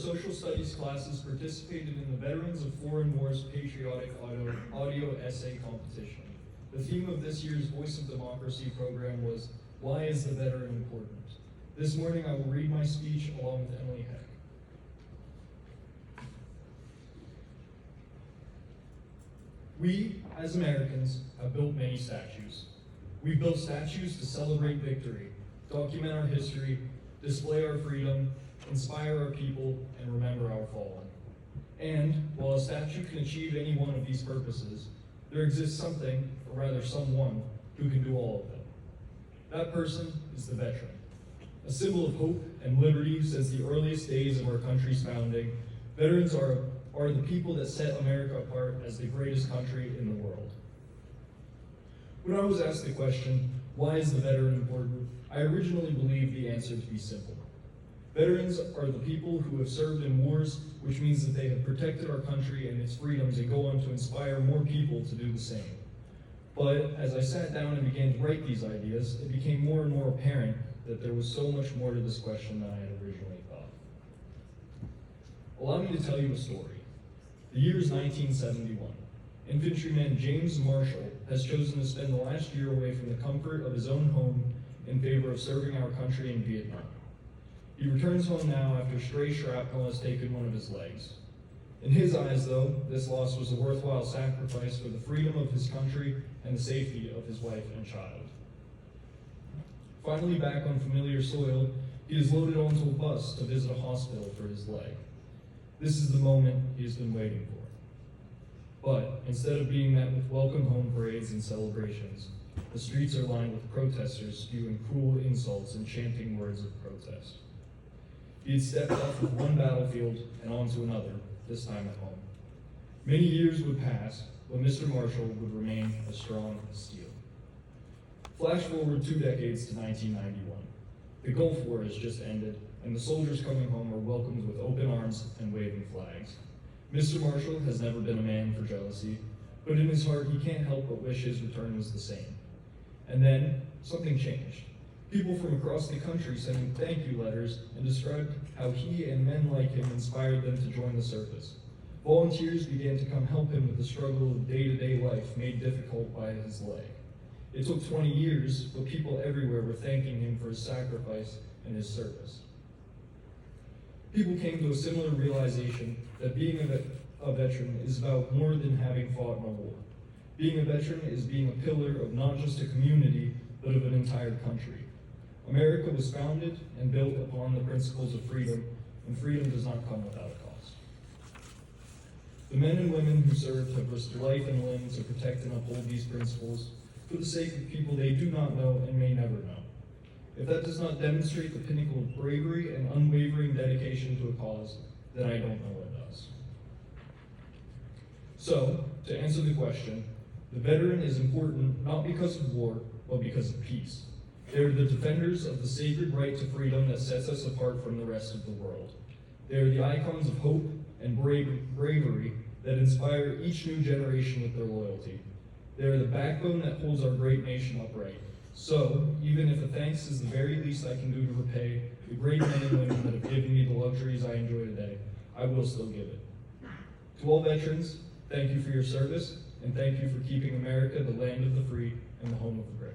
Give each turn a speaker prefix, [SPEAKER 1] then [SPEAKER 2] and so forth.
[SPEAKER 1] social studies classes participated in the Veterans of Foreign Wars Patriotic Audio Essay Competition. The theme of this year's Voice of Democracy program was, "Why is the veteran important?" This morning I will read my speech along with Emily Heck. We, as Americans, have built many statues. We've built statues to celebrate victory, document our history, display our freedom, inspire our people, and remember our fallen. And while a statue can achieve any one of these purposes, there exists something, or rather someone, who can do all of them. That person is the veteran. A symbol of hope and liberty since the earliest days of our country's founding, veterans are the people that set America apart as the greatest country in the world. When I was asked the question, why is the veteran important, I originally believed the answer to be simple. Veterans are the people who have served in wars, which means that they have protected our country and its freedoms and go on to inspire more people to do the same. But as I sat down and began to write these ideas, it became more and more apparent that there was so much more to this question than I had originally thought. Allow me to tell you a story. The year is 1971. Infantryman James Marshall has chosen to spend the last year away from the comfort of his own home in favor of serving our country in Vietnam. He returns home now after stray shrapnel has taken one of his legs. In his eyes, though, this loss was a worthwhile sacrifice for the freedom of his country and the safety of his wife and child. Finally back on familiar soil, he is loaded onto a bus to visit a hospital for his leg. This is the moment he has been waiting for. But instead of being met with welcome home parades and celebrations, the streets are lined with protesters spewing cruel insults and chanting words of protest. He had stepped off of one battlefield and onto another, this time at home. Many years would pass, but Mr. Marshall would remain as strong as steel. Flash forward 2 decades to 1991. The Gulf War has just ended, and the soldiers coming home are welcomed with open arms and waving flags. Mr. Marshall has never been a man for jealousy, but in his heart he can't help but wish his return was the same. And then, something changed. People from across the country sent him thank you letters and described how he and men like him inspired them to join the service. Volunteers began to come help him with the struggle of day-to-day life made difficult by his leg. It took 20 years, but people everywhere were thanking him for his sacrifice and his service. People came to a similar realization that being a veteran is about more than having fought in a war. Being a veteran is being a pillar of not just a community, but of an entire country. America was founded and built upon the principles of freedom, and freedom does not come without a cost. The men and women who served have risked life and limb to protect and uphold these principles for the sake of people they do not know and may never know. If that does not demonstrate the pinnacle of bravery and unwavering dedication to a cause, then I don't know what does. So, to answer the question, the veteran is important not because of war, but because of peace. They are the defenders of the sacred right to freedom that sets us apart from the rest of the world. They are the icons of hope and bravery that inspire each new generation with their loyalty. They are the backbone that holds our great nation upright. So, even if a thanks is the very least I can do to repay the great men and women that have given me the luxuries I enjoy today, I will still give it. To all veterans, thank you for your service, and thank you for keeping America the land of the free and the home of the brave.